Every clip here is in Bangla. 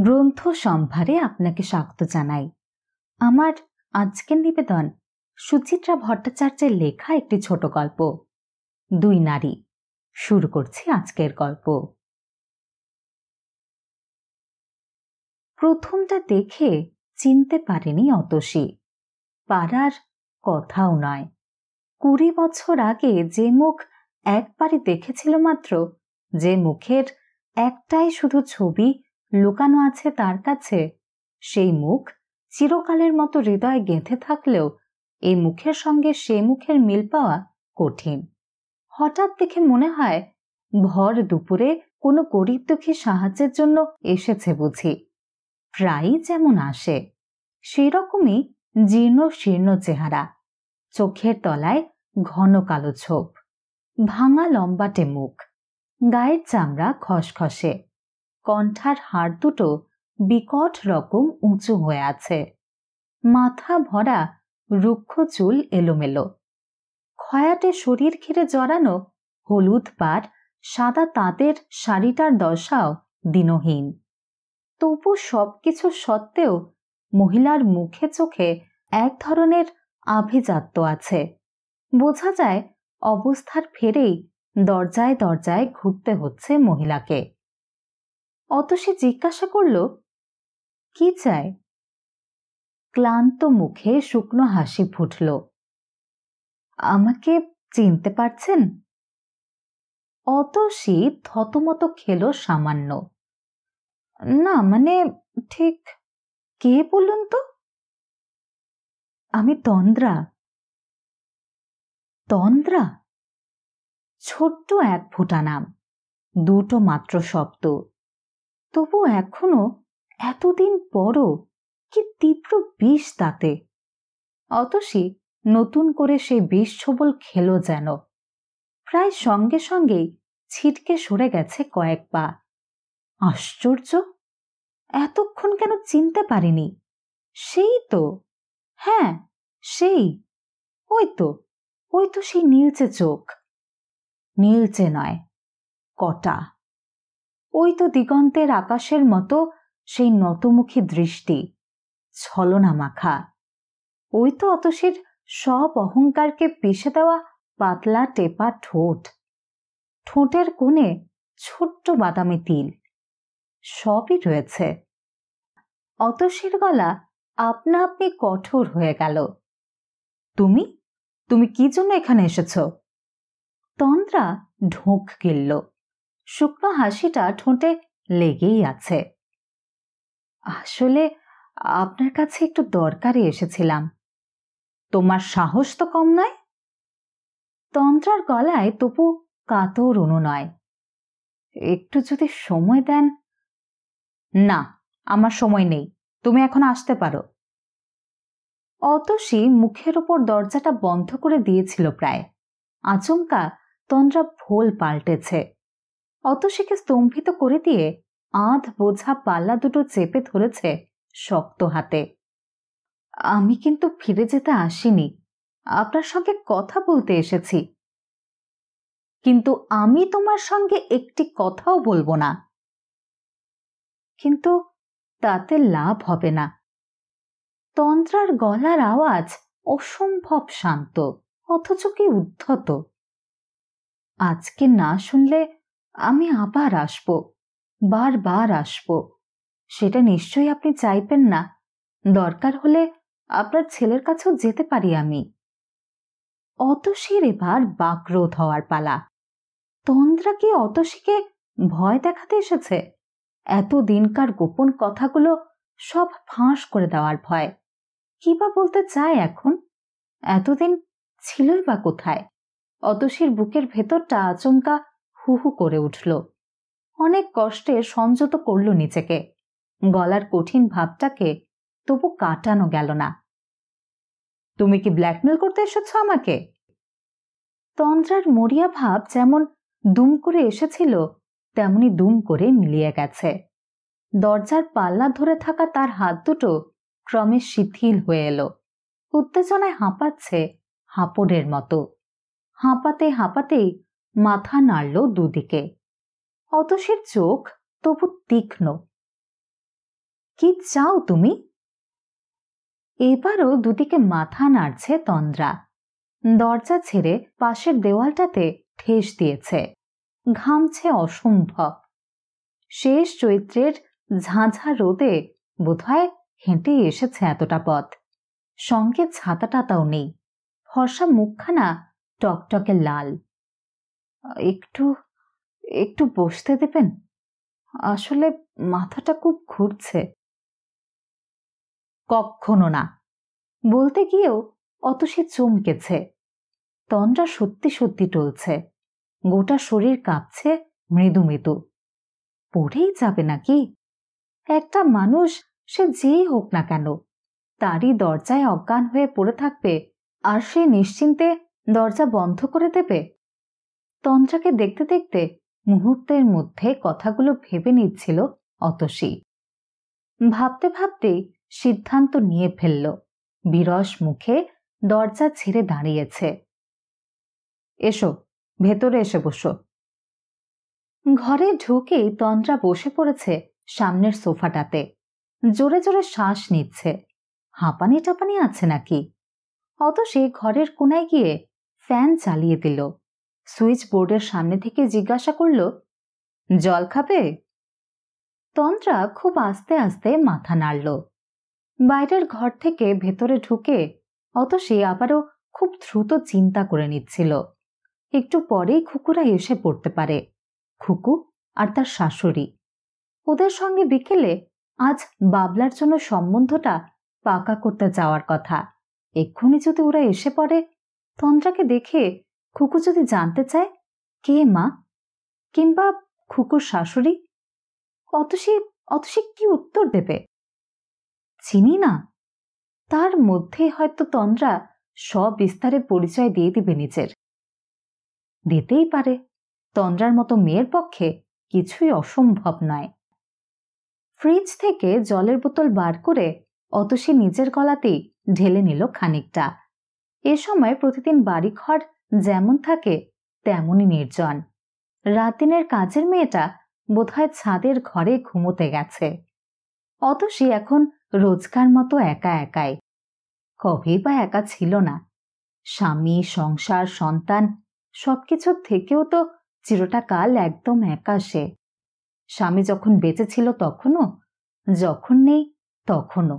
গ্রন্থ সম্ভারে আপনাকে স্বাগত জানাই। আমার আজকের নিবেদন সুচিত্রা ভট্টাচার্যের লেখা একটি ছোট গল্প, দুই নারী। শুরু করছি আজকের গল্প। প্রথমটা দেখে চিনতে পারেনি অতসী। পাড়ার কথাও নয়। 20 বছর আগে যে মুখ একবারই দেখেছিল মাত্র, যে মুখের একটাই শুধু ছবি লুকানো আছে তার কাছে, সেই মুখ চিরকালের মতো হৃদয়ে গেঁথে থাকলেও এই মুখের সঙ্গে সে মুখের মিল পাওয়া কঠিন। হঠাৎ দেখে মনে হয় ভর দুপুরে কোনো গরিব দুঃখী সাহায্যের জন্য এসেছে বুঝি। প্রায়ই যেমন আসে সেই রকমই জীর্ণ শীর্ণ চেহারা, চোখের তলায় ঘন কালো ছোপ, ভাঙা লম্বাটে মুখ, গায়ের চামড়া খসখসে, কণ্ঠার হাড় দুটো বিকট রকম উঁচু হয়ে আছে, মাথা ভরা রুক্ষ চুল এলোমেলো, খয়াটে শরীর ঘিরে জড়ানো হলুদ পাড় সাদা তাঁতের শাড়িটার দশাও দিনহীন। তবু সবকিছু সত্ত্বেও মহিলার মুখে চোখে এক ধরনের আভিজাত্য আছে। বোঝা যায় অবস্থার ফেরেই দরজায় দরজায় ঘুরতে হচ্ছে মহিলাকে। অতসী জিজ্ঞাসা করল, কি চায়? ক্লান্ত মুখে শুকনো হাসি ফুটল। আমাকে চিনতে পারছেন? অতসী থতমত খেল সামান্য। না, মানে ঠিক কে বলুন তো? আমি তন্দ্রা। তন্দ্রা? ছোট্ট এক ফোঁটা নাম, দুটো মাত্র শব্দ, তবু এখনো এতদিন পরও কি তীব্র বিষ তাতে। অতসী নতুন করে সেই বিষ ছোবল খেল যেন। প্রায় সঙ্গে সঙ্গেই ছিটকে সরে গেছে কয়েক পা। আশ্চর্য, এতক্ষণ কেন চিনতে পারিনি? সেই তো, হ্যাঁ সেই, ওই তো সেই নীলচে চোখ। নীলচে নয়, কটা। ওই তো দিগন্তের আকাশের মতো সেই নতমুখী দৃষ্টি, ছলনা মাখা। ওই তো অতসীর সব অহংকারকে পিষে দেওয়া পাতলা টেপা ঠোঁট, ঠোঁটের কোণে ছোট্ট বাদামি তিল, সবই রয়েছে। অতসীর গলা আপনা আপনি কঠোর হয়ে গেল। তুমি তুমি কি জন্য এখানে এসেছ? তন্দ্রা ঢোক গিলল, শুকনো হাসিটা ঠোঁটে লেগেই আছে। আসলে আপনার কাছে একটু দরকারে এসেছিলাম। তোমার সাহস তো কম নয়। তন্দ্রার গলায় তবু কাতর অনুনয়। একটু যদি সময় দেন। না, আমার সময় নেই, তুমি এখন আসতে পারো। অতসী মুখের ওপর দরজাটা বন্ধ করে দিয়েছিল প্রায়। আচমকা তন্দ্রা ভোল পাল্টেছে। অতসীকে স্তম্ভিত করে দিয়ে আধ বোঝা পাল্লা দুটো চেপে ধরেছে শক্ত হাতে। আমি কিন্তু ফিরে যেতে আসিনি, আপনার সঙ্গে কথা বলতে এসেছি। কিন্তু আমি তোমার সঙ্গে একটি কথাও বলবো না। কিন্তু তাতে লাভ হবে না। তন্দ্রার গলার আওয়াজ অসম্ভব শান্ত, অথচ কি উদ্ধত। আজকে না শুনলে আমি আবার আসব, বারবার আসব। সেটা নিশ্চয়ই আপনি চাইবেন না। দরকার হলে আপনার ছেলের কাছেও যেতে পারি আমি। অতসীর এবার বাকরোধ হওয়ার পালা। তন্দ্রা কি অতসীকে ভয় দেখাতে এসেছে? এত দিনকার গোপন কথাগুলো সব ফাঁস করে দেওয়ার ভয়? কি বা বলতে চায় এখন? এতদিন ছিলই বা কোথায়? অতসীর বুকের ভেতরটা আচমকা হু হু করে উঠল। অনেক কষ্টে সংযত করল নিজেকে। গলার কঠিন ভাবটাকে তবু কাটানো গেল না। তুমি কি ব্ল্যাকমেল করতে এসেছো আমাকে? তন্দ্রার মরিয়া ভাব যেমন দুম করে এসেছিল তেমনি দুম করে মিলিয়ে গেছে। দরজার পাল্লা ধরে থাকা তার হাত দুটো ক্রমে শিথিল হয়ে এলো। উত্তেজনায় হাঁপাচ্ছে হাঁপড়ের মতো। হাঁপাতে হাঁপাতেই মাথা নাড়ল দুদিকে। অতসীর চোখ তবু তীক্ষ্ণ। কি চাও তুমি? এবারও দুদিকে মাথা নাড়ছে তন্দ্রা। দরজা ছেড়ে পাশের দেওয়ালটাতে ঠেস দিয়েছে। ঘামছে অসম্ভব। শেষ চৈত্রের ঝাঁঝা রোদে বোধহয় হেঁটে এসেছে এতটা পথ। সঙ্গে ছাতা টাতাও নেই। ফর্সা মুখখানা টকটকে লাল। একটু একটু বসতে দেবেন? আসলে মাথাটা খুব ঘুরছে। কক্ষনো না। বলতে গিয়েও অতসী চমকেছে। তন্দ্রা সত্যি সত্যি টলছে। গোটা শরীর কাঁপছে মৃদু মৃদু। পড়েই যাবে নাকি? একটা মানুষ, সে যেই হোক না কেন, তারই দরজায় অজ্ঞান হয়ে পড়ে থাকবে আর সে নিশ্চিন্তে দরজা বন্ধ করে দেবে? তন্দ্রাকে দেখতে দেখতে মুহূর্তের মধ্যে কথাগুলো ভেবে নিচ্ছিল অতসী। ভাবতে ভাবতেই সিদ্ধান্ত নিয়ে ফেলল। বিরস মুখে দরজা ছেড়ে দাঁড়িয়েছে। এসো, ভেতরে এসে বসো। ঘরে ঢুকেই তন্দ্রা বসে পড়েছে সামনের সোফাটাতে। জোরে জোরে শ্বাস নিচ্ছে। হাঁপানি টাপানি আছে নাকি? অতসী ঘরের কোনায় গিয়ে ফ্যান চালিয়ে দিল। সুইচ বোর্ডের সামনে থেকে জিজ্ঞাসা করল, জল খাবে? তন্দ্রা খুব আস্তে আস্তে মাথা নাড়ল। বাইরের ঘর থেকে ভেতরে ঢুকে অতসী আবারও খুব দ্রুত চিন্তা করে নিচ্ছিল। একটু পরেই খুকুরা এসে পড়তে পারে। খুকু আর তার শাশুড়ি। ওদের সঙ্গে বিকেলে আজ বাবলার জন্য সম্বন্ধটা পাকা করতে যাওয়ার কথা। এক্ষুনি যদি ওরা এসে পড়ে, তন্দ্রাকে দেখে খুকু যদি জানতে চায় কে মা, কিংবা খুকুর শাশুড়ি, অতসী কি উত্তর দেবে? চিনি না। তার মধ্যে হয়তো তন্দ্রা সব বিস্তারে পরিচয় দিয়ে দিবে নিজের। দিতেই পারে। তন্দ্রার মতো মেয়ের পক্ষে কিছুই অসম্ভব নয়। ফ্রিজ থেকে জলের বোতল বার করে অতসী নিজের গলাতেই ঢেলে নিল খানিকটা। এ সময় প্রতিদিন বাড়িঘর যেমন থাকে তেমনই নির্জন। রাত দিনের কাজের মেয়েটা বোধহয় ছাদের ঘরে ঘুমোতে গেছে। অতসী এখন রোজকার মতো একা একাই। কবেই বা একা ছিল না। স্বামী, সংসার, সন্তান সবকিছুর থেকেও তো চিরটা কাল একদম একা সে। স্বামী যখন বেঁচে ছিল তখনও, যখন নেই তখনও।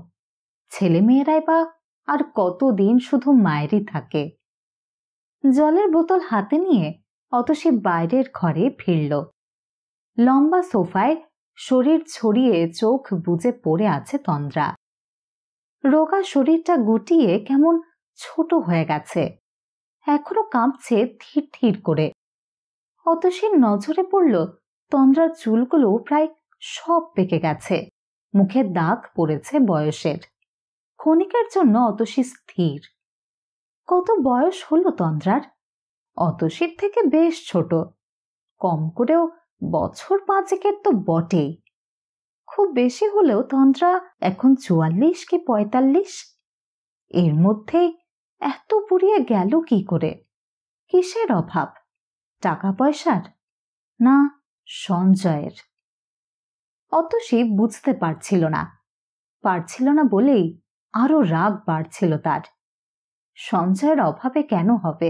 ছেলে মেয়েরাই বা আর কতদিন শুধু মায়েরই থাকে। জলের বোতল হাতে নিয়ে অতসী বাইরের ঘরে ফিরল। লম্বা সোফায় শরীর ছড়িয়ে চোখ বুজে পড়ে আছে তন্দ্রা। রোগা শরীরটা গুটিয়ে কেমন ছোট হয়ে গেছে। এখনো কাঁপছে ধীর ধীর করে। অতসীর নজরে পড়ল তন্দ্রার চুলগুলো প্রায় সব পেকে গেছে। মুখে দাগ পড়েছে বয়সের। ক্ষণিকের জন্য অতসী স্থির। কত বয়স হলো তন্দ্রার? অতসীর থেকে বেশ ছোট। কম করেও বছর 5 তো বটেই। খুব বেশি হলেও তন্দ্রা এখন 44 কি 45। এর মধ্যে এত পুড়িয়ে গেল কি করে? কিসের অভাব? টাকা পয়সার? না সঞ্জয়ের? অতসী বুঝতে পারছিল না বলেই আরো রাগ বাড়ছিল তার। সঞ্জয়ের অভাবে কেন হবে?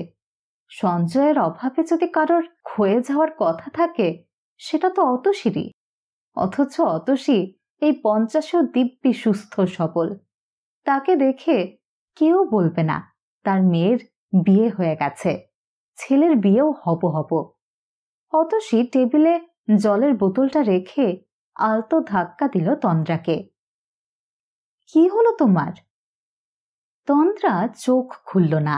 সঞ্জয়ের অভাবে যদি কারোর ক্ষয়ে যাওয়ার কথা থাকে সেটা তো অতসীরই। অথচ অতসী এই 50 দিব্যি সুস্থ সবল। তাকে দেখে কেউ বলবে না তার মেয়ের বিয়ে হয়ে গেছে, ছেলের বিয়েও হব। অতসী টেবিলে জলের বোতলটা রেখে আলতো ধাক্কা দিল তন্দ্রাকে। কি হলো তোমার? তন্দ্রা চোখ খুলল না।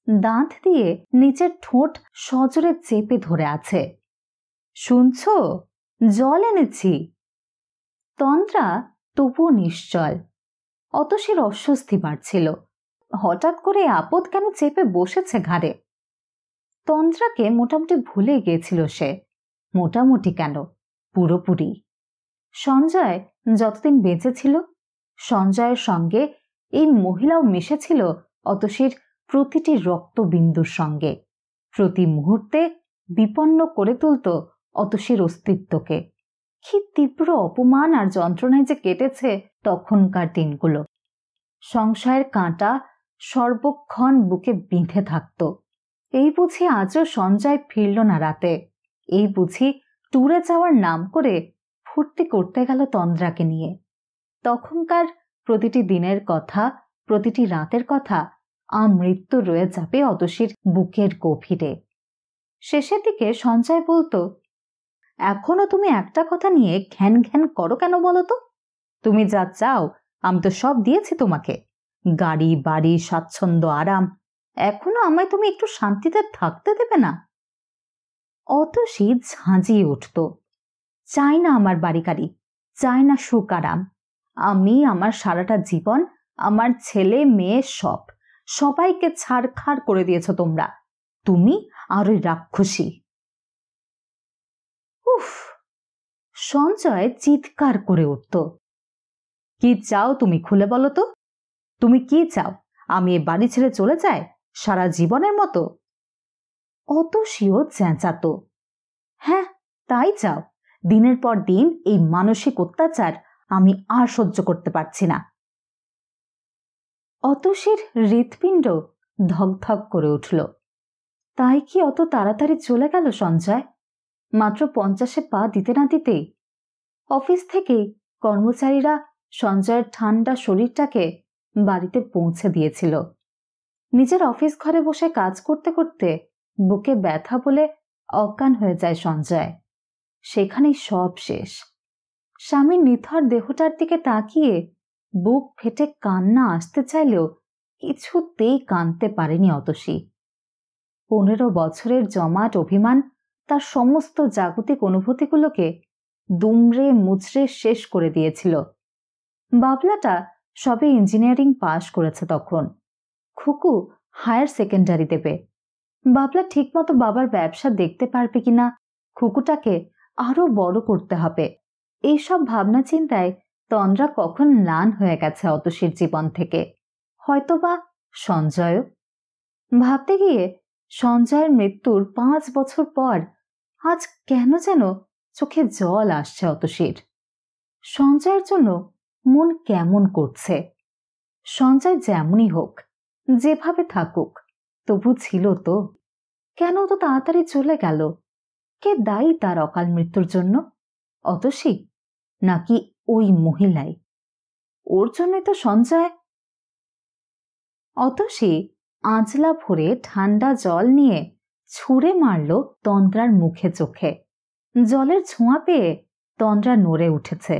দাঁত দিয়ে নিচের ঠোঁট সজোরে চেপে ধরে আছে। শুনছো? জল এনেছি। তন্দ্রা তবুও নিশ্চল। অতসীর অস্বস্তি বাড়ছিল। হঠাৎ করে আপদ কেন চেপে বসেছে ঘাড়ে? তন্দ্রাকে মোটামুটি ভুলে গিয়েছিল সে। মোটামুটি কেন, পুরোপুরি। সঞ্জয় যতদিন বেঁচে ছিল, সঞ্জয়ের সঙ্গে এই মহিলাও মিশেছিল অতসীর প্রতিটি রক্তবিন্দুর সঙ্গে। প্রতি মুহূর্তে বিপন্ন করে তুলত অতসীর অস্তিত্বকে। কি তীব্র অপমান আর যন্ত্রণায় যে কেটেছে তখনকার দিনগুলো। সংশয়ের কাঁটা সর্বক্ষণ বুকে বিঁধে থাকত। এই বুঝি আজও সঞ্জয় ফিরল না রাতে, এই বুঝি ট্যুরে যাওয়ার নাম করে ফুর্তি করতে গেল তন্দ্রাকে নিয়ে। তখনকার প্রতিটি দিনের কথা, প্রতিটি রাতের কথা আমৃত্যু রয়ে যাবে অতসীর বুকের গভীরে। শেষের দিকে সঞ্জয় বলতো, এখনো তুমি একটা কথা নিয়ে ঘ্যান ঘ্যান করো কেন বলো তো? তুমি যা চাও আমি তো সব দিয়েছি তোমাকে, গাড়ি বাড়ি স্বাচ্ছন্দ্য আরাম, এখনো আমায় তুমি একটু শান্তিতে থাকতে দেবে না? অতসী ঝাঁঝিয়ে উঠত, চাই না আমার বাড়ি গাড়ি, চাই না সুখ আরাম, আমি আমার সারাটা জীবন, আমার ছেলে মেয়ে সবাইকে ছাড়খাড় করে দিয়েছ তোমরা, তুমি আর ওই রাক্ষসী। উফ! সঞ্জয় চিৎকার করে উঠত, কি চাও তুমি খুলে বলো তো? তুমি কি চাও আমি এ বাড়ি ছেড়ে চলে যাই সারা জীবনের মতো? অতসীও চেঁচাতো, হ্যাঁ তাই চাও। দিনের পর দিন এই মানসিক অত্যাচার আমি আর সহ্য করতে পারছি না। অতসীর হৃৎপিণ্ড ধকধক করে উঠল। তাই কি অত তাড়াতাড়ি চলে গেল সঞ্জয়? মাত্র 50-এ পা দিতে না দিতেই অফিস থেকেই কর্মচারীরা সঞ্জয়ের ঠান্ডা শরীরটাকে বাড়িতে পৌঁছে দিয়েছিল। নিজের অফিস ঘরে বসে কাজ করতে করতে বুকে ব্যথা বলে অজ্ঞান হয়ে যায় সঞ্জয়। সেখানেই সব শেষ। স্বামীর নিথর দেহটার দিকে তাকিয়ে বুক ফেটে কান্না আসতে চাইলেও কিছুতেই কাঁদতে পারেনি অতসী। 15 বছরের জমাট অভিমান তার সমস্ত জাগতিক অনুভূতিগুলোকে দুমড়ে মুচড়ে শেষ করে দিয়েছিল। বাবলাটা সবে ইঞ্জিনিয়ারিং পাশ করেছে তখন, খুকু হায়ার সেকেন্ডারি দেবে। বাবলা ঠিকমতো বাবার ব্যবসা দেখতে পারবে কিনা, খুকুটাকে আরো বড় করতে হবে, এইসব ভাবনা চিন্তায় তন্দ্রা কখন ম্লান হয়ে গেছে অতসীর জীবন থেকে। হয়তোবা সঞ্জয়ও। ভাবতে গিয়ে সঞ্জয়ের মৃত্যুর 5 বছর পর আজ কেন যেন চোখে জল আসছে অতসীর। সঞ্জয়ের জন্য মন কেমন করছে। সঞ্জয় যেমনই হোক, যেভাবে থাকুক, তবু ছিল তো। কেন তো তাড়াতাড়ি চলে গেল? কে দায়ী তার অকাল মৃত্যুর জন্য? অতসী নাকি ওই মহিলাই? ওর জন্যই তো সঞ্জয়। অতসী আঁচলা ভরে ঠান্ডা জল নিয়ে ছুঁড়ে মারল তন্দ্রার মুখে চোখে। জলের ছোঁয়া পেয়ে তন্দ্রা নড়ে উঠেছে,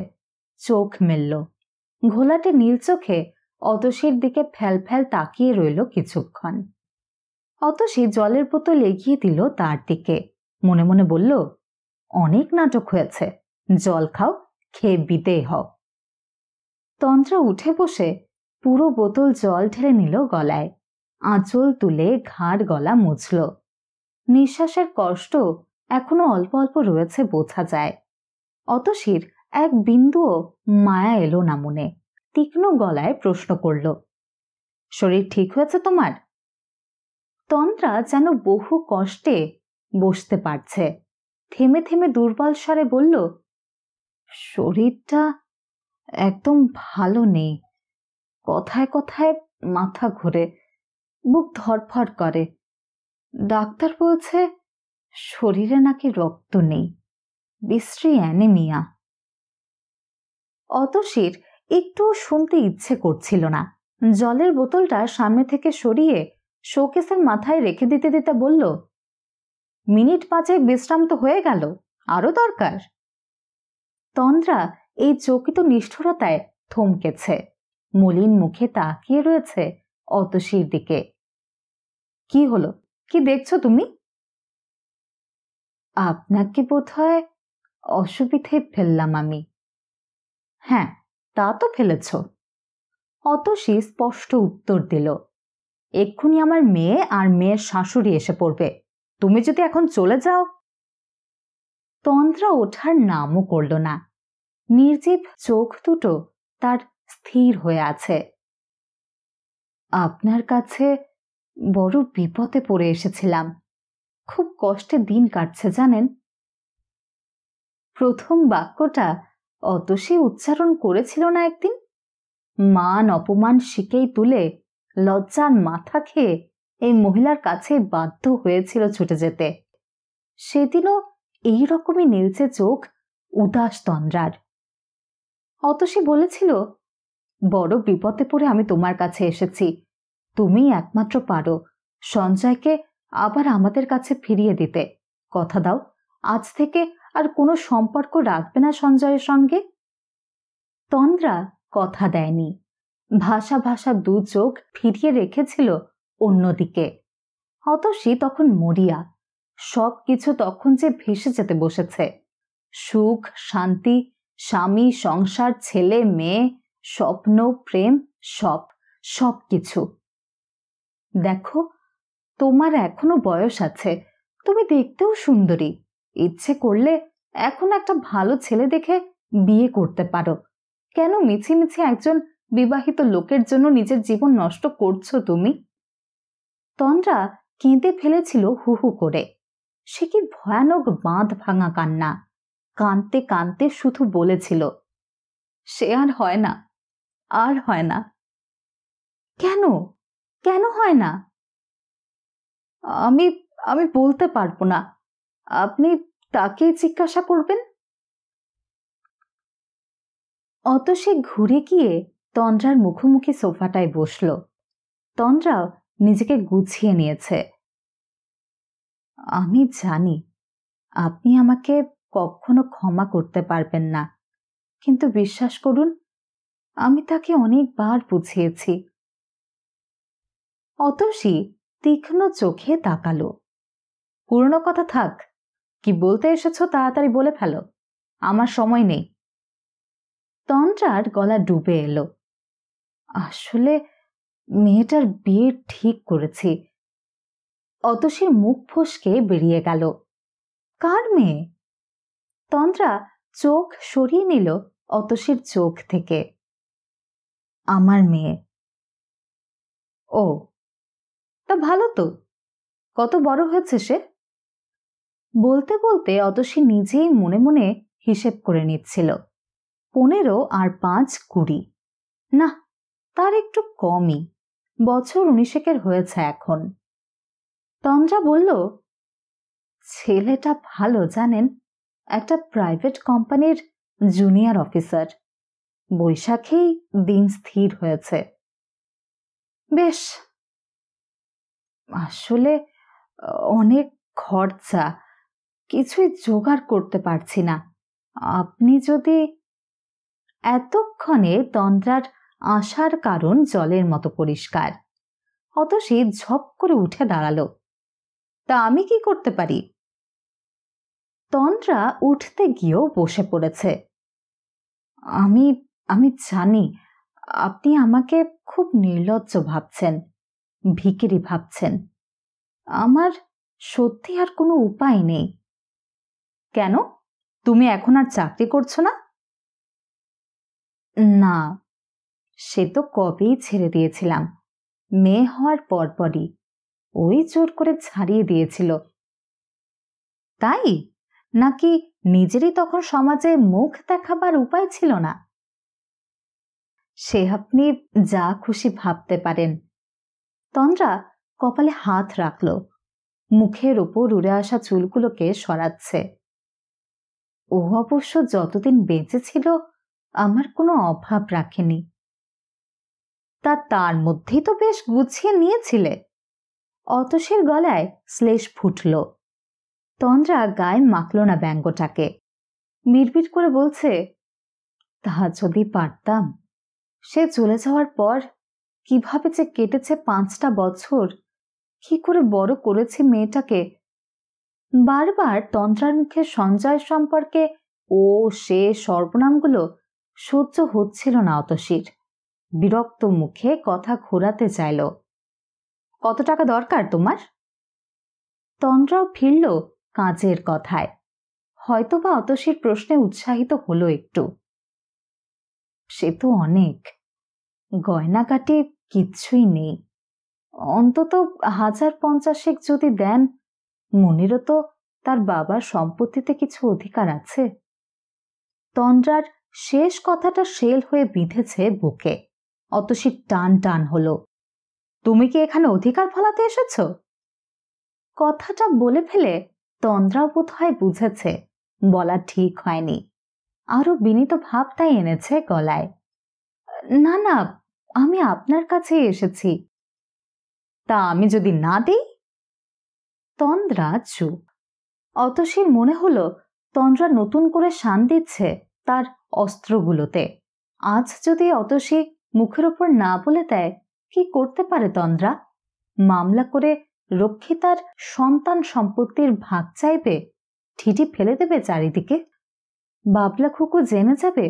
চোখ মেলল। ঘোলাটে নীল চোখে অতসীর দিকে ফ্যাল ফ্যাল তাকিয়ে রইল কিছুক্ষণ। অতসী জলের বোতল এগিয়ে দিল তার দিকে, মনে মনে বলল, অনেক নাটক হয়েছে, জল খাও, খেয়ে বিদেয় হও। তন্দ্রা উঠে বসে পুরো বোতল জল ঢেলে নিল গলায়, আঁচল তুলে ঘাড় গলা মুছল। নিঃশ্বাসের কষ্ট এখনো অল্প অল্প রয়েছে বোঝা যায়। অতসীর এক বিন্দুও মায়া এলো না মনে। তীক্ষ্ণ গলায় প্রশ্ন করল, শরীর ঠিক হয়েছে তোমার? তন্দ্রা যেন বহু কষ্টে বসতে পারছে, থেমে থেমে দুর্বল স্বরে বলল, শরীরটা একদম ভালো নেই, কথায় কথায় মাথা ঘোরে, বুক ধড়ফড় করে, ডাক্তার বলছে শরীরে নাকি রক্ত নেই, বিশ্রী অ্যানিমিয়া। অতসীর একটু শুনতে ইচ্ছে করছিল না। জলের বোতলটা সামনে থেকে সরিয়ে শোকেসের মাথায় রেখে দিতে দিতে বলল, মিনিট 5 বিশ্রাম তো হয়ে গেল, আরো দরকার? তন্দ্রা এই চকিত নিষ্ঠুরতায় থমকেছে, মলিন মুখে তাকিয়ে রয়েছে অতসীর দিকে। কি হলো, কি দেখছো তুমি? আপনাকে বোধহয় অসুবিধে ফেললাম আমি। হ্যাঁ, তা তো ফেলেছ। অতসী স্পষ্ট উত্তর দিল, এক্ষুনি আমার মেয়ে আর মেয়ের শাশুড়ি এসে পড়বে, তুমি যদি এখন চলে যাও। তন্দ্রা ওঠার নামও করল না। নির্জীব চোখ দুটো তার স্থির হয়ে আছে। আপনার কাছে বড় বিপদে পড়ে এসেছিলাম, খুব কষ্টে দিন কাটছে জানেন। প্রথম বাক্যটা অতসী উচ্চারণ করেছিল না একদিন? মান অপমান শিখেই তুলে লজ্জার মাথা খেয়ে এই মহিলার কাছে বাধ্য হয়েছিল ছুটে যেতে। সেদিনও এইরকমই নীলচে চোখ উদাস তন্দ্রার। অতসী বলেছিল, বড় বিপদে পড়ে আমি তোমার কাছে এসেছি, তুমিই একমাত্র পারো সঞ্জয়কে আবার আমাদের কাছে ফিরিয়ে দিতে। কথা দাও, আজ থেকে আর কোনো সম্পর্ক রাখবে না সঞ্জয়ের সঙ্গে। তন্দ্রা কথা দেয়নি, ভাষা ভাষা দু চোখ ফিরিয়ে রেখেছিল অন্যদিকে। অতসী তখন মরিয়া, সব কিছু তখন যে ভেসে যেতে বসেছে। সুখ, শান্তি, স্বামী, সংসার, ছেলে মেয়ে, স্বপ্ন, প্রেম, সব কিছু। দেখো, তোমার এখনো বয়স আছে, তুমি দেখতেও সুন্দরী, ইচ্ছে করলে এখন একটা ভালো ছেলে দেখে বিয়ে করতে পারো। কেন মিছিমিছি একজন বিবাহিত লোকের জন্য নিজের জীবন নষ্ট করছো তুমি? তন্দ্রা কেঁদে ফেলেছিল হু হু করে। সে কি ভয়ানক বাঁধ ভাঙা কান্না! কাঁদতে কাঁদতে শুধু বলেছিল, সে আর হয় না, আর হয় না। কেন কেন হয় না? আমি আমি বলতে পারবো না, আপনি তাকেই জিজ্ঞাসা করবেন। অতসী ঘুরে গিয়ে তন্দ্রার মুখোমুখি সোফাটায় বসল। তন্দ্রাও নিজেকে গুছিয়ে নিয়েছে। আমি জানি আপনি আমাকে কখনো ক্ষমা করতে পারবেন না, কিন্তু বিশ্বাস করুন, আমি তাকে অনেকবার বুঝিয়েছি। অতসী তীক্ষ্ণ চোখে তাকালো। পুরনো কথা থাক, কি বলতে এসেছো তাড়াতাড়ি বলে ফেলো, আমার সময় নেই। তন্দ্রার গলা ডুবে এলো। আসলে মেয়েটার বিয়ে ঠিক করেছি। অতসীর মুখ ফসকে বেরিয়ে গেল, কার মেয়ে? তন্দ্রা চোখ সরিয়ে নিল অতসীর চোখ থেকে। আমার মেয়ে। ও, তা ভালো তো, কত বড় হয়েছে সে? বলতে বলতে অতসী নিজেই মনে মনে হিসেব করে নিচ্ছিল। 15 আর 5 20। না, তার একটু কমই, বছর 19 হয়েছে এখন। তন্দ্রা বলল, ছেলেটা ভালো জানেন, একটা প্রাইভেট কোম্পানির জুনিয়র অফিসার। বৈশাখেই দিন স্থির হয়েছে। বেশ, আসলে অনেক খরচা, কিছুই জোগাড় করতে পারছি না। আপনি যদি। এতক্ষণে তন্দ্রার আসার কারণ জলের মতো পরিষ্কার। অতসী ঝপ করে উঠে দাঁড়ালো। তা আমি কি করতে পারি? তন্দ্রা উঠতে গিয়েও বসে পড়েছে। আমি আমি জানি আপনি আমাকে খুব নির্লজ্জ ভাবছেন, ভিখিরি ভাবছেন। আমার সত্যি আর কোনো উপায় নেই। কেন, তুমি এখন আর চাকরি করছো না? না, সে তো কবেই ছেড়ে দিয়েছিলাম, মেয়ে হওয়ার পরপরই। ওই জোর করে ছাড়িয়ে দিয়েছিল। তাই নাকি নিজেরই তখন সমাজে মুখ দেখাবার উপায় ছিল না? সে আপনি যা খুশি ভাবতে পারেন। তন্দ্রা কপালে হাত রাখল, মুখের ওপর উড়ে আসা চুলগুলোকে সরাচ্ছে। ও অবশ্য যতদিন বেঁচে ছিল আমার কোনো অভাব রাখেনি। তার মধ্যেই তো বেশ গুছিয়ে নিয়েছিলে। অতসীর গলায় শ্লেষ ফুটল। তন্দ্রা গায়ে মাখল না ব্যঙ্গটাকে, মিড়বিড় করে বলছে, তা যদি পারতাম। সে চলে যাওয়ার পর কিভাবে যে কেটেছে 5টা বছর, কি করে বড় করেছে মেয়েটাকে। বারবার তন্দ্রার মুখে সঞ্জয় সম্পর্কে ও সে সর্বনামগুলো সহ্য হচ্ছিল না অতসীর। বিরক্ত মুখে কথা ঘোরাতে চাইল। কত টাকা দরকার তোমার? তন্দ্রাও ফিরল কাজের কথায়, হয়তোবা অতসীর প্রশ্নে উৎসাহিত হলো একটু। সে তো অনেক, গয়নাগাটি কিচ্ছুই নেই, অন্তত 1050 যদি দেন। মনিরও তো তার বাবার সম্পত্তিতে কিছু অধিকার আছে। তন্দ্রার শেষ কথাটা শেল হয়ে বিঁধেছে বুকে। অতসীর টান টান হলো। তুমি কি এখানে অধিকার ফলাতে এসেছ? কথাটা বলে ফেলে তন্দ্রাও বোধহয় বুঝেছে বলা ঠিক হয়নি। আরো বিনীত ভাব তাই এনেছে গলায়। না না, আমি আপনার কাছেই এসেছি। তা আমি যদি না দিই? তন্দ্রা চুপ। অতসীর মনে হলো তন্দ্রা নতুন করে শান দিচ্ছে তার অস্ত্রগুলোতে। আজ যদি অতসী মুখের ওপর না বলে দেয়, কি করতে পারে তন্দ্রা? মামলা করে রক্ষিতার সন্তান সম্পত্তির ভাগ চাইবে, ঠিটি ফেলে দেবে চারিদিকে। বাবলা খুকু জেনে যাবে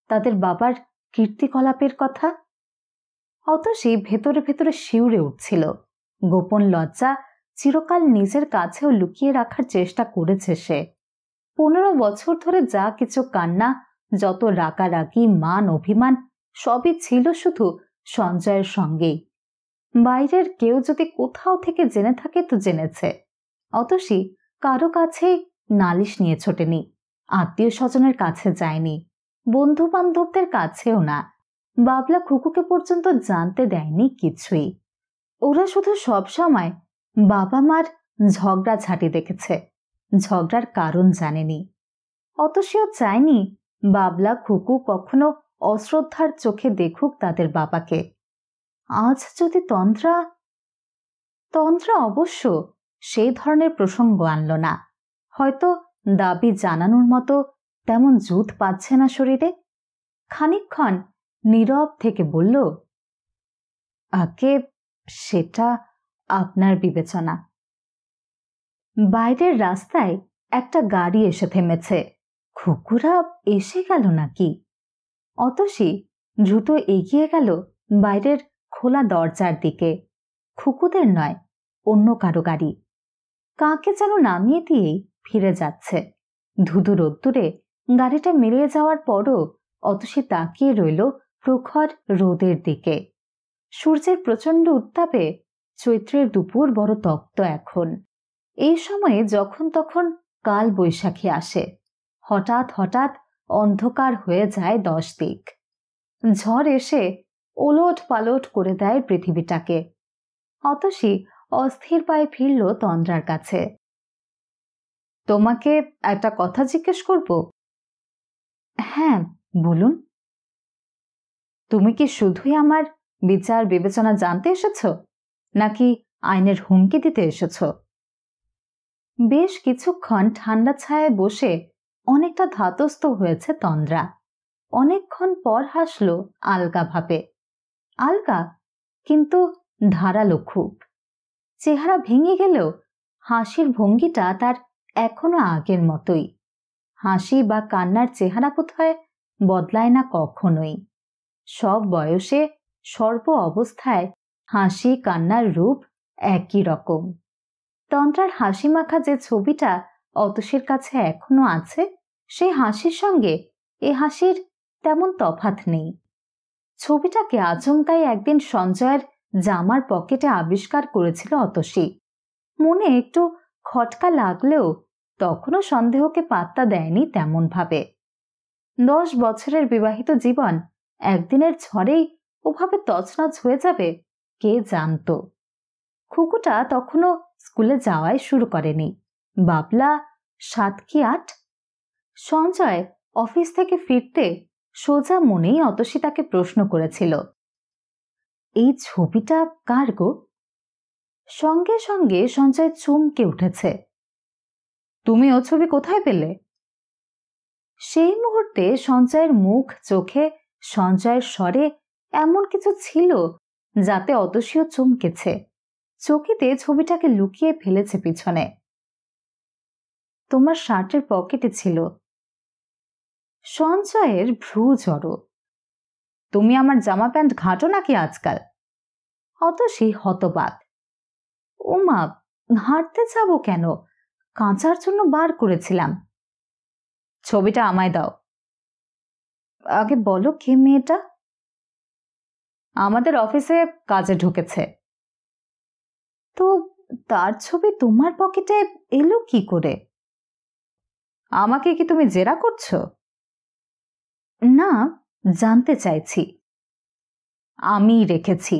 তাদের বাবার কীর্তিকলাপের কথা। অতসী ভেতরে ভেতরে শিউরে উঠছিল। গোপন লজ্জা চিরকাল নিজের কাছেও লুকিয়ে রাখার চেষ্টা করেছে সে। 15 বছর ধরে যা কিছু কান্না, যত রাগারাগি, মান অভিমান সবই ছিল শুধু সঞ্জয়ের সঙ্গেই। বাইরের কেউ যদি কোথাও থেকে জেনে থাকে তো জেনেছে। অতসী কারো কাছেই নালিশ নিয়ে ছোটেনি, আত্মীয় স্বজনের কাছে যায়নি, বন্ধু বান্ধবদের কাছেও না, বাবলা খুকুকে পর্যন্ত জানতে দেয়নি কিছুই। ওরা শুধু সবসময় বাবা মার ঝগড়া ঝাঁটি দেখেছে, ঝগড়ার কারণ জানেনি। অতসীও চায়নি বাবলা খুকু কখনো অশ্রদ্ধার চোখে দেখুক তাদের বাবাকে। আজ যদি তন্দ্রা অবশ্য সেই ধরনের প্রসঙ্গ আনল না। হয়তো দাবি জানানোর মতো তেমন জুত পাচ্ছে না শরীরে। খানিকক্ষণ নীরব থেকে বলল, আগে সেটা আপনার বিবেচনা। বাইরের রাস্তায় একটা গাড়ি এসে থেমেছে। খুকুরা এসে গেল নাকি? অতসী দ্রুত এগিয়ে গেল বাইরের খোলা দরজার দিকে। খুকুদের নয়, অন্য কারো গাড়ি। কাকে যেন নামিয়ে দিয়েই ফিরে যাচ্ছে। ধুধু রোদ্দুরে গাড়িটা মিলিয়ে যাওয়ার পরও অতসী তাকিয়ে রইল প্রখর রোদের দিকে। সূর্যের প্রচণ্ড উত্তাপে চৈত্রের দুপুর বড় তপ্ত এখন। এই সময়ে যখন তখন কাল বৈশাখী আসে। হঠাৎ হঠাৎ অন্ধকার হয়ে যায় 10 দিক। ঝড় এসে ওলট পালট করে দেয় পৃথিবীটাকে। অতসী অস্থির পায়ে ফিরল তন্দ্রার কাছে। তোমাকে একটা কথা জিজ্ঞেস করব? হ্যাঁ, বলুন। তুমি কি শুধুই আমার বিচার বিবেচনা জানতে এসেছ, নাকি আইনের হুমকি দিতে এসেছ? বেশ কিছুক্ষণ ঠান্ডা ছায়ায় বসে অনেকটা ধাতস্থ হয়েছে তন্দ্রা। অনেকক্ষণ পর হাসল আলগা ভাবে। আলগা কিন্তু ধারালো খুব। চেহারা ভেঙে গেলেও হাসির ভঙ্গিটা তার এখনো আগের মতোই। হাসি বা কান্নার চেহারা বোধহয় বদলায় না কখনোই। সব বয়সে সর্ব অবস্থায় হাসি কান্নার রূপ একই রকম। তন্দ্রার হাসি মাখা যে ছবিটা অতসীর কাছে এখনো আছে, সেই হাসির সঙ্গে এ হাসির তেমন তফাৎ নেই। ছবিটাকে আচমকাই একদিন সঞ্জয়ের জামার পকেটে আবিষ্কার করেছিল অতসী। মনে একটু খটকা লাগলেও তখনও সন্দেহকে পাত্তা দেয়নি তেমন ভাবে। 10 বছরের বিবাহিত জীবন একদিনের ঝড়েই ওভাবে তছনছ হয়ে যাবে কে জানত। খুকুটা তখনও স্কুলে যাওয়াই শুরু করেনি। বাবলা 7 কি 8। সঞ্জয় অফিস থেকে ফিরতে সোজা মনেই অতসী তাকে প্রশ্ন করেছিল, এই ছবিটা কার গো? সঙ্গে সঙ্গে সঞ্জয় চমকে উঠেছে। তুমি ও ছবি কোথায় পেলে? সেই মুহূর্তে সঞ্জয়ের মুখ চোখে সঞ্জয়ের স্বরে এমন কিছু ছিল যাতে অতসীও চমকেছে। চকিতে ছবিটাকে লুকিয়ে ফেলেছে পিছনে। তোমার শার্টের পকেটে ছিল। সঞ্জয়ের ভ্রু জড়ো। তুমি আমার জামা প্যান্ট ঘাঁটো নাকি আজকাল? অতসী হতবাক। ওমা, ঘাঁটতে যাব কেন? কাঁচার জন্য বার করেছিলাম। ছবিটা আমায় দাও। আগে বলো কে মেয়েটা? আমাদের অফিসে কাজে ঢুকেছে। তো তার ছবি তোমার পকেটে এলো কি করে? আমাকে কি তুমি জেরা করছো? না, জানতে চাইছি। আমি রেখেছি।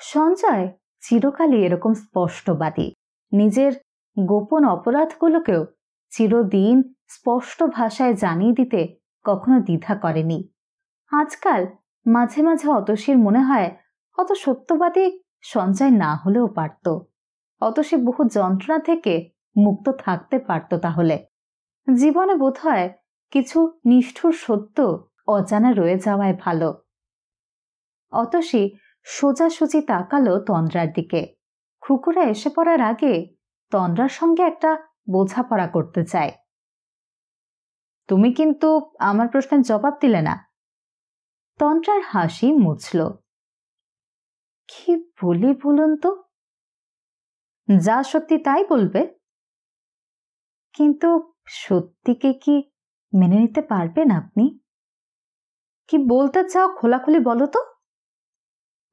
সঞ্জয় চিরকালই এরকম স্পষ্টবাদী। নিজের গোপন অপরাধগুলোকেও চিরদিন স্পষ্ট ভাষায় জানিয়ে দিতে কখনো দ্বিধা করেনি। আজকাল মাঝে মাঝে অতসীর মনে হয় অত সত্যবাদী সঞ্জয় না হলেও পারত। অতসী বহু যন্ত্রণা থেকে মুক্ত থাকতে পারত। তাহলে জীবনে বোধহয় কিছু নিষ্ঠুর সত্য অজানা রয়ে যাওয়ায় ভালো। অতসী সোজাসুজি তাকালো তন্দ্রার দিকে। খুকুরা এসে পড়ার আগে তন্দ্রার সঙ্গে একটা বোঝাপড়া করতে চায়। তুমি কিন্তু আমার প্রশ্নের জবাব দিলে না। তন্দ্রার হাসি মুছল। কি বলি বলুন তো? যা সত্যি তাই বলবে। কিন্তু সত্যিকে কি মেনে নিতে পারবেন আপনি? কি বলতে চাও খোলাখুলি বলো তো।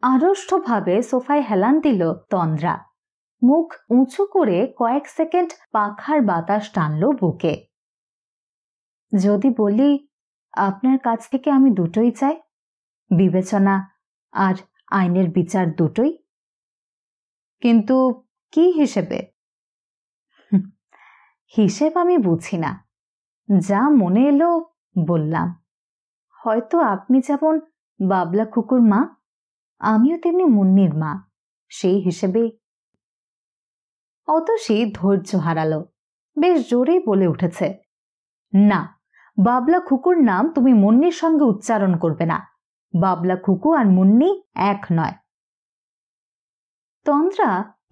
আড়ষ্টভাবে সোফায় হেলান দিল তন্দ্রা। মুখ উঁচু করে কয়েক সেকেন্ড পাখার বাতাস টানল বুকে। যদি বলি আপনার কাছ থেকে আমি দুটোই চাই, বিবেচনা আর আইনের বিচার দুটোই। কিন্তু কি হিসেবে? হিসেব আমি বুঝি না, যা মনে এলো বললাম। হয়তো আপনি যেমন বাবলা খুকুর মা, আমিও তেমনি মুন্নির মা, সেই হিসেবে। অতসী ধৈর্য হারালো। বেশ জোরেই বলে উঠেছে, না, বাবলা খুকুর নাম তুমি মুন্নির সঙ্গে উচ্চারণ করবে না। বাবলা খুকু আর মুন্নি এক নয়। তন্দ্রা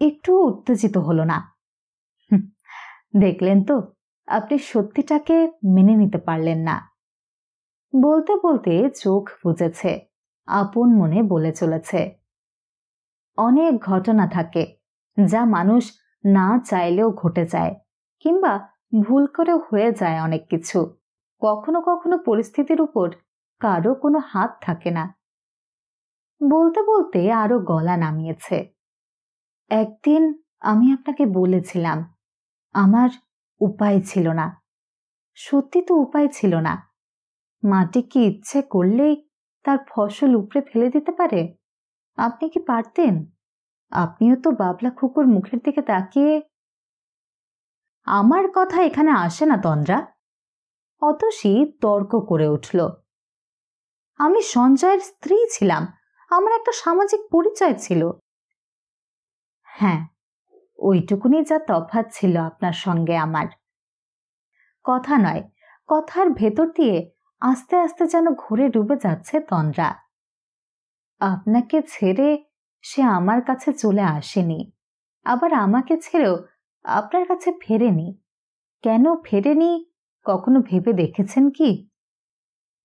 একটু উত্তেজিত হলো না। দেখলেন তো, আপনি সত্যিটাকে মেনে নিতে পারলেন না। বলতে বলতে চোখ বুজেছে, আপন মনে বলে চলেছে। অনেক ঘটনা থাকে যা মানুষ না চাইলেও ঘটে যায়, কিংবা ভুল করেও হয়ে যায় অনেক কিছু। কখনো কখনো পরিস্থিতির উপর কারো কোনো হাত থাকে না। বলতে বলতে আরো গলা নামিয়েছে। একদিন আমি আপনাকে বলেছিলাম আমার উপায় ছিল না। সত্যি তো উপায় ছিল না। মাটি কি ইচ্ছে করলেই তার ফসল উপড়ে ফেলে দিতে পারে? আপনি কি পারতেন? আপনিও তো বাবলা খুকুর মুখের দিকে তাকিয়ে। আমার কথা এখানে আসে না তন্দ্রা। অতসী তর্ক করে উঠল। আমি সঞ্জয়ের স্ত্রী ছিলাম, আমার একটা সামাজিক পরিচয় ছিল। হ্যাঁ, ওইটুকুনি যা তফাৎ ছিল আপনার সঙ্গে আমার। কথা নয়, কথার ভেতর দিয়ে আস্তে আস্তে যেন ঘুরে ডুবে যাচ্ছে তন্দ্রা। আপনাকে ছেড়ে সে আমার কাছে চলে আসেনি, আবার আমাকে ছেড়েও আপনার কাছে ফেরেনি। কেন ফেরেনি কখনো ভেবে দেখেছেন কি?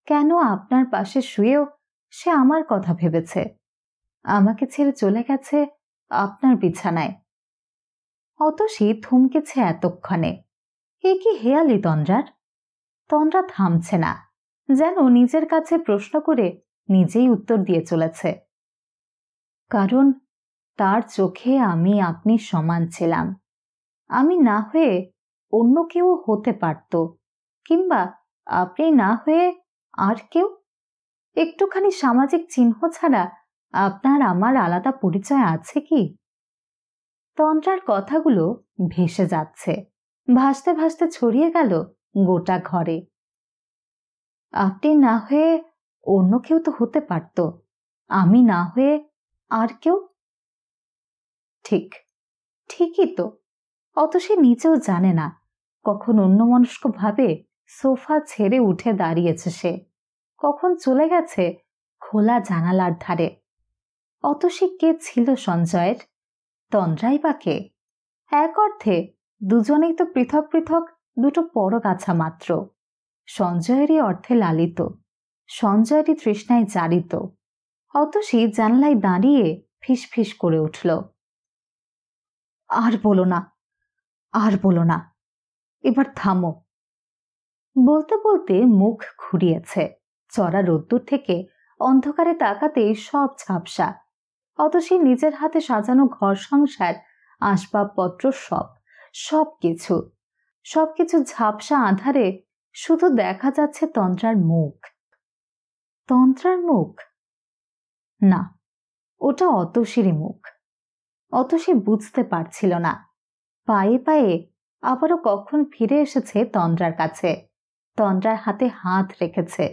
কেন আপনার পাশে শুয়েও সে আমার কথা ভেবেছে? আমাকে ছেড়ে চলে গেছে আপনার বিছানায়। অতসী থমকেছে এতক্ষণে। এ কি হেয়ালি তন্দ্রার? তন্দ্রা থামছে না, যেন নিজের কাছে প্রশ্ন করে নিজেই উত্তর দিয়ে চলেছে। কারণ তার চোখে আমি আপনি সমান ছিলাম। আমি না হয়ে অন্য কেউ হতে পারত, কিংবা আপনি না হয়ে আর কেউ। একটুখানি সামাজিক চিহ্ন ছাড়া আপনার আমার আলাদা পরিচয় আছে কি? তন্দ্রার কথাগুলো ভেসে যাচ্ছে, ভাসতে ভাসতে ছড়িয়ে গেল গোটা ঘরে। আপনি না হয়ে অন্য কেউ তো হতে পারত, আমি না হয়ে আর কেউ। ঠিক, ঠিকই তো। অত সে নিজেও জানে না কখন অন্যমনস্ক ভাবে সোফা ছেড়ে উঠে দাঁড়িয়েছে সে, কখন চলে গেছে খোলা জানালার ধারে। অত সে কে ছিল সঞ্জয়ের? তন্দ্রাই বা কে? এক অর্থে দুজনেই তো পৃথক পৃথক দুটো পরগাছা মাত্র। সঞ্জয়েরই অর্থে লালিত, সঞ্জয়েরই তৃষ্ণায় জারিত। অতসী জানলায় দাঁড়িয়ে ফিস ফিস করে উঠল। আর বলো না, আর বলো না, এবার থামো। বলতে বলতে মুখ ঘুরিয়েছে। চড়া রোদ্দুর থেকে অন্ধকারে তাকাতেই সব ঝাপসা। অতসী নিজের হাতে সাজানো ঘর সংসার, আসবাবপত্র সবকিছু ঝাপসা আঁধারে শুধু দেখা যাচ্ছে তন্দ্রার মুখ। তন্দ্রার মুখ? না, ওটা অতসীরই মুখ। অতসী বুঝতে পারছিল না। পায়ে পায়ে আবারও কখন ফিরে এসেছে তন্দ্রার কাছে, তন্দ্রার হাতে হাত রেখেছে।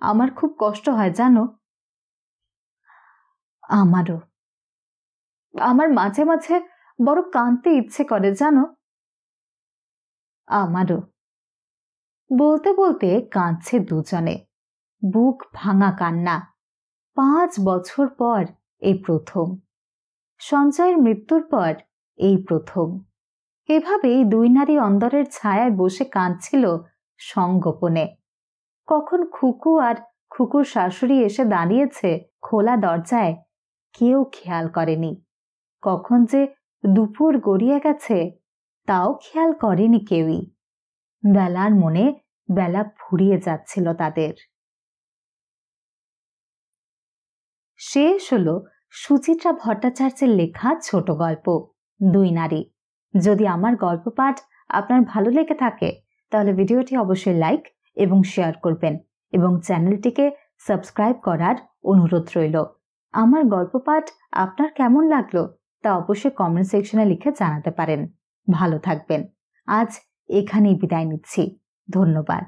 আমার খুব কষ্ট হয় জানো। আমারও। আমার মাঝে মাঝে বড় কাঁদতে ইচ্ছে করে জানো। আমারও। বলতে বলতে কাঁদছে দুজনে, বুক ভাঙা কান্না। 5 বছর পর এই প্রথম, সঞ্জয়ের মৃত্যুর পর এই প্রথম। এভাবেই দুই নারী অন্দরের ছায়ায় বসে কাঁদছিল সংগোপনে। কখন খুকু আর খুকুর শাশুড়ি এসে দাঁড়িয়েছে খোলা দরজায় কেউ খেয়াল করেনি। কখন যে দুপুর গড়িয়ে গেছে তাও খেয়াল করেনি কেউই। বেলার মনে বেলা ফুরিয়ে যাচ্ছিল তাদের। শেষ হলো সুচিত্রা ভট্টাচার্যের লেখা ছোট গল্প দুই নারী। যদি আমার গল্প পাঠ আপনার ভালো লেগে থাকে তাহলে ভিডিওটি অবশ্যই লাইক এবং শেয়ার করবেন এবং চ্যানেলটিকে সাবস্ক্রাইব করার অনুরোধ রইল। আমার গল্প পাঠ আপনার কেমন লাগলো তা অবশ্যই কমেন্ট সেকশনে লিখে জানাতে পারেন। ভালো থাকবেন। আজ এখানেই বিদায় নিচ্ছি। ধন্যবাদ।